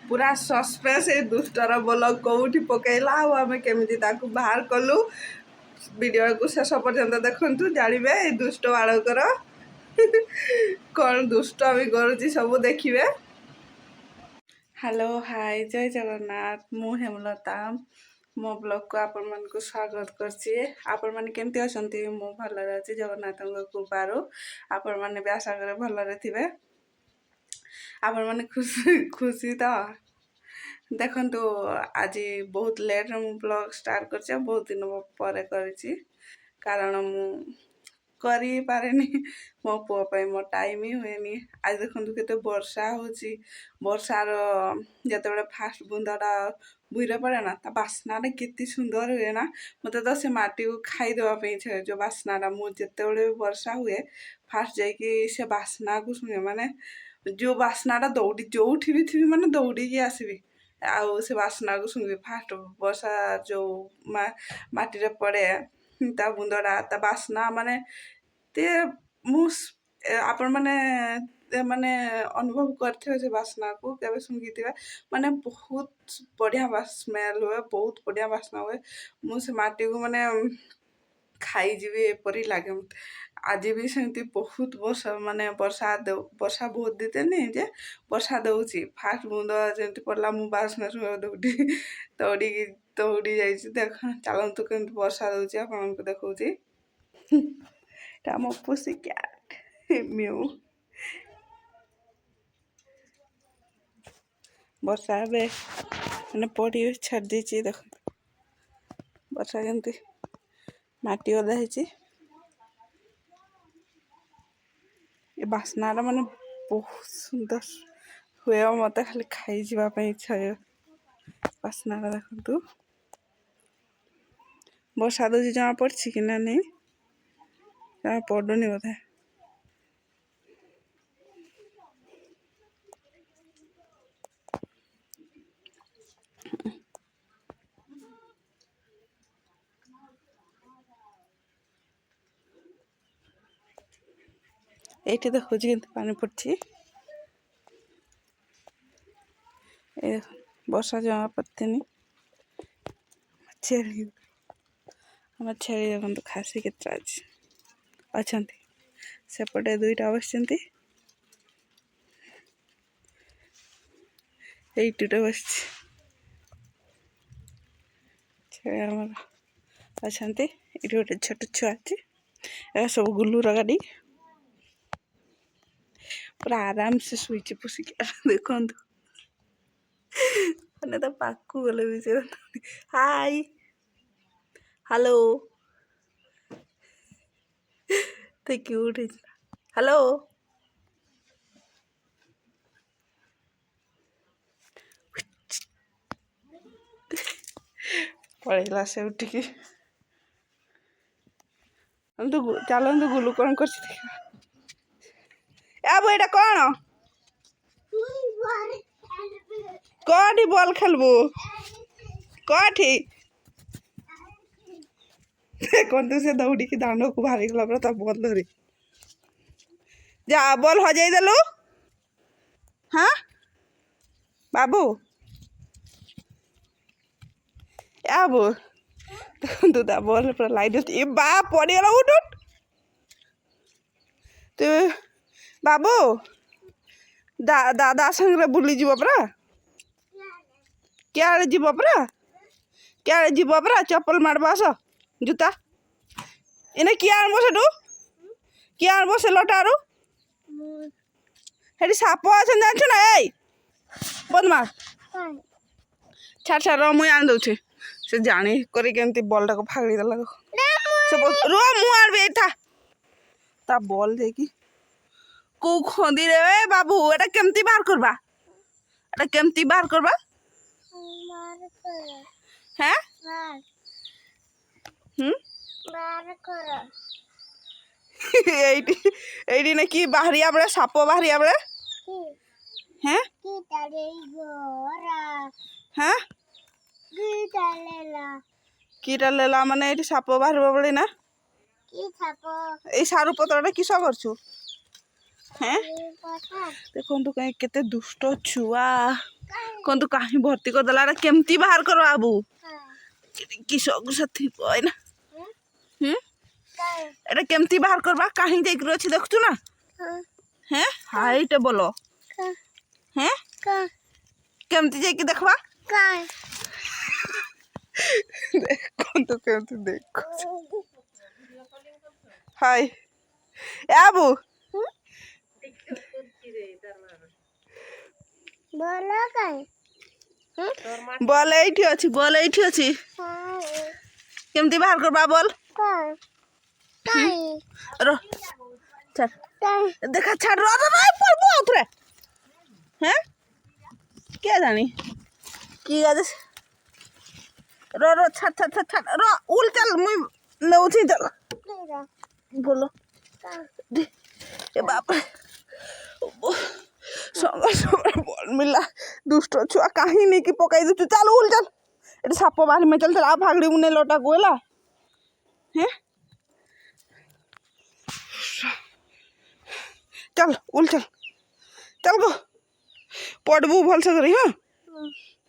पूरा सस्पेंस ए दुष्टर बोल कौटी पकेला आम केमी बाहर कलु वीडियो को शेष पर्यंत देखु जानवे ए दुष्ट बाड़कर कौन दुष्ट भी करुच्ची सब देखिए। हेलो हाय जय जगन्नाथ मु हेमलता मो ब्लॉग को आपण मन को स्वागत करछि। आपण मन केमती अछंती मु भल रे अछि जगन्नाथ कृपारो आपण मन भी आशा करे भल रे थिबे। आपण मन खुशी खुशी तो देखंतु आज बहुत लेट रे मु ब्लॉग स्टार्ट करछि बहुत दिन परे करछि कारण मु करी पारेनी मो पुओ पे मो टाइम ही हुएनी। आज देखंतु केते वर्षा होछि वर्षार जतबेले फास्ट बुंदाटा बुइरे पड़े ना ता बास्नाटा केते सुंदर हुए ना मते तो से माटी को खाई देवा पे इच्छा जो बास्नाटा मु जतबेले वर्षा हुए फास्ट जाई से बास्ना को सुने माने जो बास्नाटा दौड़ी जोठी भी थी माने दौड़ी के आसीबी आउ से बास्ना को सुनबी फास्ट वर्षा जो माटी रे पड़े ता बुंदड़ा ता बास्ना माने ते मुस आपण माने अनुभव करथे से बास्ना को केबे सुंगिथिबा माने बहुत बढ़िया स्मेल हुए बहुत बढ़िया बास्ना हुए मु से माटी को माने खाई जीवे एपरी लागे मते। आज भी सेमती बहुत वर्षा माने वर्षा बहुत देते नहीं जे वर्षा दउची फास्ट बुंद जेमती पड़ला मु बास्ना सुन दौड़ी दौड़ी दौड़ी जाइछि देख चलंतु केमती वर्षा दउची आपण को देखौची। ता मो पुसी कैट म्यू वर्षा बे मैंने पड़ी छाड़ दी देख वर्षा जमती माटी ओदा है ये बास्ना माने बहुत सुंदर हुए मत खाली खाई जावाई इच्छा हुए बास्ना देखु वर्षा दूसरी जमा पड़ी कि ना नहीं जमा पड़ुनी बोधे ये देखो पानी पड़ी वर्षा जमा पड़ती छेड़ी आम छेड़ी देखो खासी के अच्छा सेपटे दुईटा बसते ये बस छेड़ी अच्छा ये गोटे छोट छुआ अच्छी सब गुल्लूर गाड़ी पूरा आराम से शुई पुसिक देखु मैंने तो पाकू गले भी हाय हेलो तो क्यूट हेलो पड़ेगा से उठिकी तो चलते गुलू कौन कर एटा कौन कौटी बॉल खेलबू कौटी देखु से दौड़ी की दांड को बाहरी गला पूरा बॉल धरी जा बॉल हजाई देलु हाँ बाबू बाबू देखु ता बॉल पूरा लाइट ए बा पड़गला उठ उठ तू बाबू दादा संगे बुली जीव परा क्या जीव परा क्या जीव परा चप्पल मारब आस जूता इने किए आनब से किए आनब से लटारू हेटी साप अच्छे जानछु ना ए बदमाश छाड़ छाड़ मुई आन दउछे से जानी करी केमती बॉल टाको फागड़ी देला से रो मु आनबे था ता बॉल देकी को खोंदी रे बाबू एटा केमती बाहर करबा एटा केमती बाहर करबा हैं बाहर करो एटी एटी ने की बाहरिया बड़े साप बाहरिया बड़े हैं की ताले गोरा हैं की लेला माने एटी साप बाहर बड़े ना की साप ए सारू पत्रटा किस करछु हैं देखो कहीं केते दुष्ट छुआ कौन तू कहीं भर्ती कर दला रे केमती बाहर करो आबू कि सब साथी कोई ना एटा केमती बाहर करबा कहीं जाई कर अछि देखतु ना हैं हाइट बोलो हैं केमती जाई कि देखबा देख कौन तो केमती देख हाय ए आबू बोलो काई बॉल एठी अछि केमती बाहर करबा बोल रो चल देखा छाड़ रो रो पर बहुत रे हैं क्या जानी की गादे रो रो छाड़ रो उल चल मुई नउथि चल बोलो ए बाप संग बॉल मिला दुष्ट छुआ कहीं नहीं कि पकाई दे चल उल चल एटा साप बाहर में चल आ भागड़ी मुने लोटा गोला हैं चल उल चल गो पड़बू भल से करी हाँ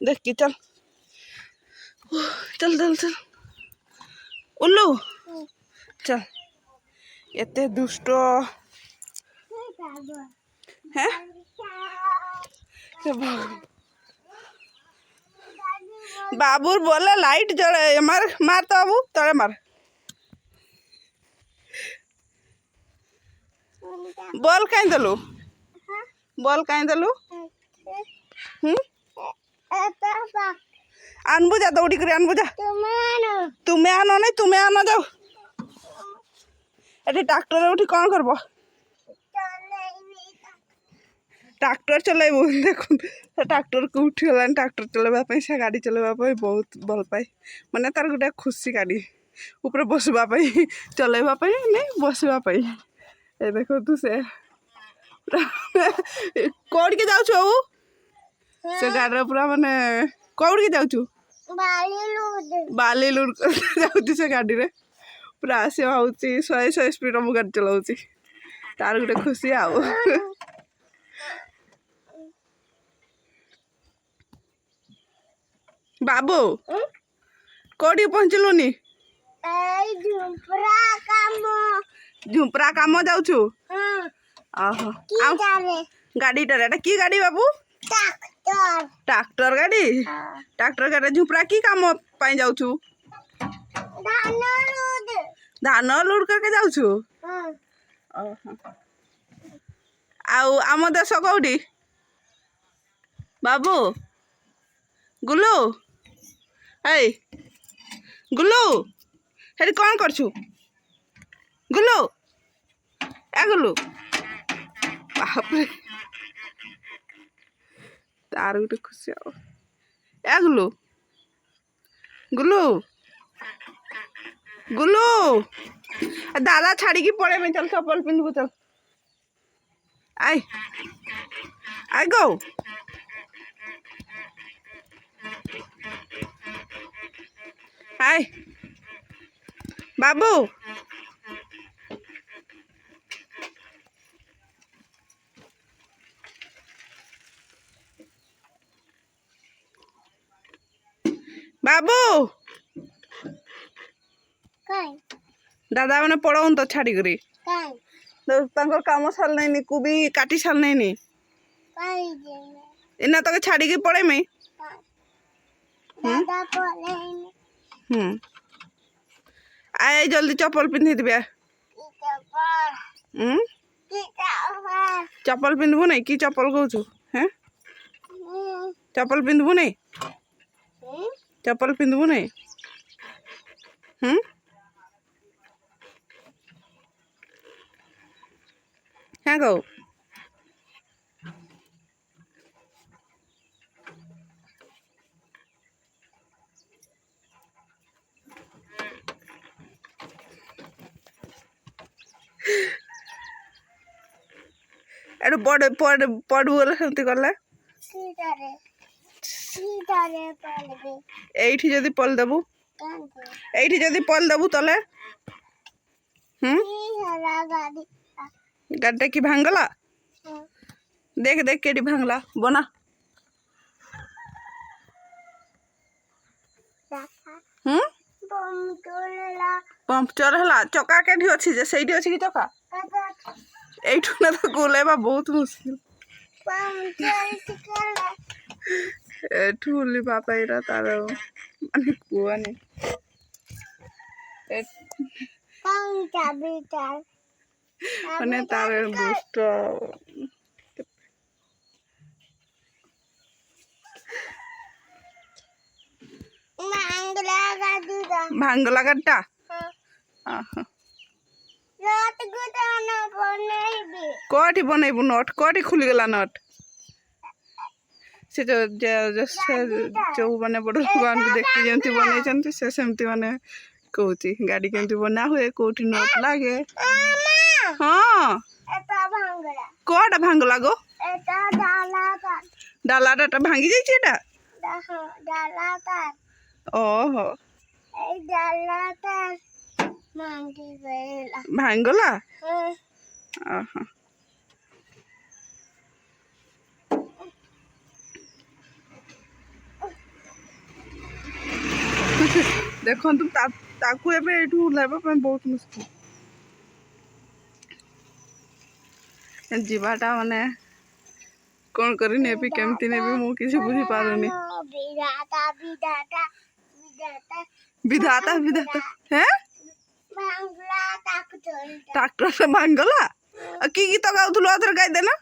देख के चल चल चल चल उल्लू चल एते दुष्ट हैं बाबूर बोला लाइट जड़े मार मार तो बाबू तोड़े मार बॉल कहीं दलु आनबू जा दौड़ी कर आनबू जा तुम्हें आनो नहीं तुम्हें आनो जाओ एटी ट्रैक्टर उठी कौन करबो ट्रैक्टर चलेबू देखो ट्रैक्टर को उठी गला ट्रैक्टर चलवा से गाड़ी चलवा बहुत भल पाए माने तार गोटे खुशी गाड़ी ऊपर बसवा चलवा नहीं बसवा ए देखो तू से कौड़ के जाऊ बाबू से गाड़ी पूरा माने कौड़ के जाऊ बाली लुड़ जाऊ से गाड़ी रे पूरा आस हूँ 100 स्पीड मु गाड़ी चलाऊ तार गोटे खुशी आउ बाबू कौटी पहुँचलुनी झुंपरा काम जाऊछु गाड़ी टा की गाड़ी बाबू ट्रैक्टर गाड़ी झुंपरा की काम पाई जाऊछु धान लुड़ करके जाऊछु आउ आम देश कौटी बाबू गुल्लू ए गुल्लू हेरी कौन करछु गुल्लू ए गुल्लू बाप रे तार गोटे खुशी आओ ए गुल्लू गुल्लू गुल्लू दादा छाड़ी की पड़े में चल चप्पल पिंधबू चल आई आई गो हाय बाबू बाबू दादा मैंने पढ़ाऊन तो छाड़ी करी तो काम साल नहीं को भी काटी साल नहीं इना तो छाड़ी की पड़े में आए जल्दी चप्पल पिंधि दिबे चप्पल पिंधबू नहीं कि चप्पल कहू हैं चप्पल पिंधबू नहीं चप्पल पिंधबू नहीं हाँ कहू एडो पढ़ू बोले सेमती करले एठी जदी पल देबू तले गाड़ी की भांगला देख केडी भांगला बना पंक्चर है चका के अच्छी जे सही अच्छी कि चका एठू ना तो गोलेबा बहुत मुश्किल एठू ली पापा इरा तार माने कुआनी माने तार दुष्ट भांगला गड्डा कटी बनैबू नट कटी खुली गला नट से जो माने बड़ भगवान को देखते जमती बनै से सेमती माने कहूची गाड़ी केमती बना हुए कोठी नट लागे हाँ कटा भांगला गो डालाटा भांगी जाइए एटा ओहो भांगला ओहो देखो ताकू एबे एठू लेबा पे बहुत मुश्किल जीवाटा माने कौन करी नेबी केमती नेबी मु किसी बुझी पारुनी विधाता विधाता हैं ट्रैक्टर से भांगला की गीत गाउथुलो अथर गाई देना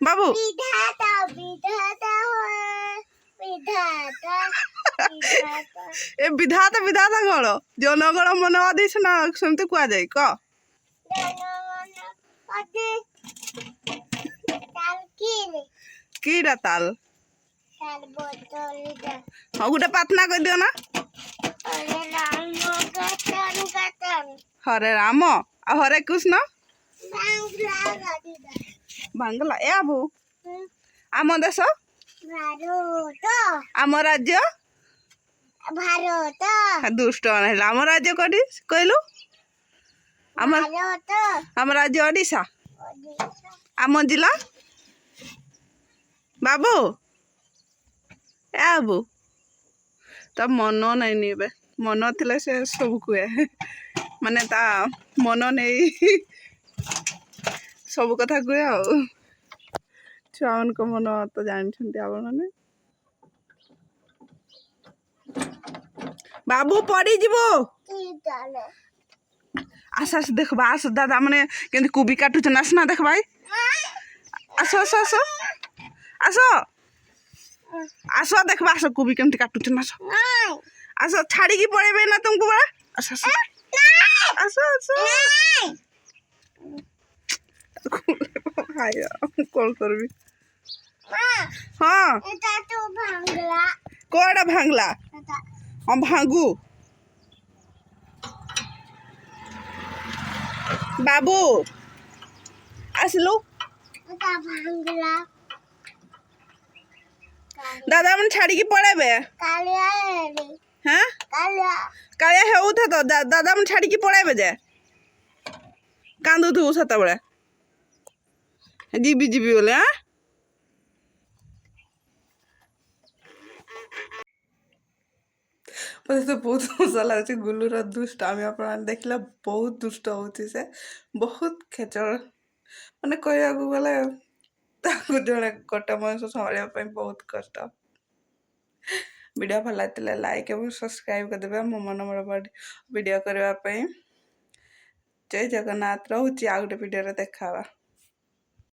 बाबू विधाता विधाता विधाता ए विधाता विधाता गळ जनगण मन आदेश ना सेमते कुआ जाई क कीड़ा ताल हाँ गोटे प्रार्थना कर दियो ना हरे राम आ हरे कृष्ण बांगला ए आबू आम देश आम राज्य भारत दुष्ट आम राज्य कटी कहलु आम राज्य ओडिशा आम जिला बाबू ए बाबू तो मन नहीं निबे मन थिले से सब कुए माने ता मन नहीं सब कथा कुए आ छुआन को मन तो जानछंती आप माने बाबू पड़ी जीवो आस आस देखबा आस दादा माने केंति कुबी काटु चनास ना देख भाई आसो आसो आसो आसो आसो देखबा आसो कुबी केमती काटु चनास आसो छाड़ी की पड़ेबे ना तुमको बड़ा आसो आसो आसो हाय कॉल करबी हां एटा तो भांगला कोड़ा भांगला हम भांगू बाबू आसलू भांगला दादा मन छाड़ी की पड़ेबे हाँ कालिया हेउ था तो दादा मन छाड़ी की पड़ेबे जे कांदू थू सता बड़े जीबी जीबी बोले हाँ मत तो बहुत मजा लगे गुलूर दुष्टामी आप देखला बहुत दुष्ट होती से बहुत खेचड़ माने कह गले जड़े गोटे मनुष्य संभाल बहुत कष्ट वीडियो भल लगे लाइक और सब्सक्राइब करदे मो मन मोर वीडियो करने जय जगन्नाथ रोचे आ गोटे वीडियो देखा।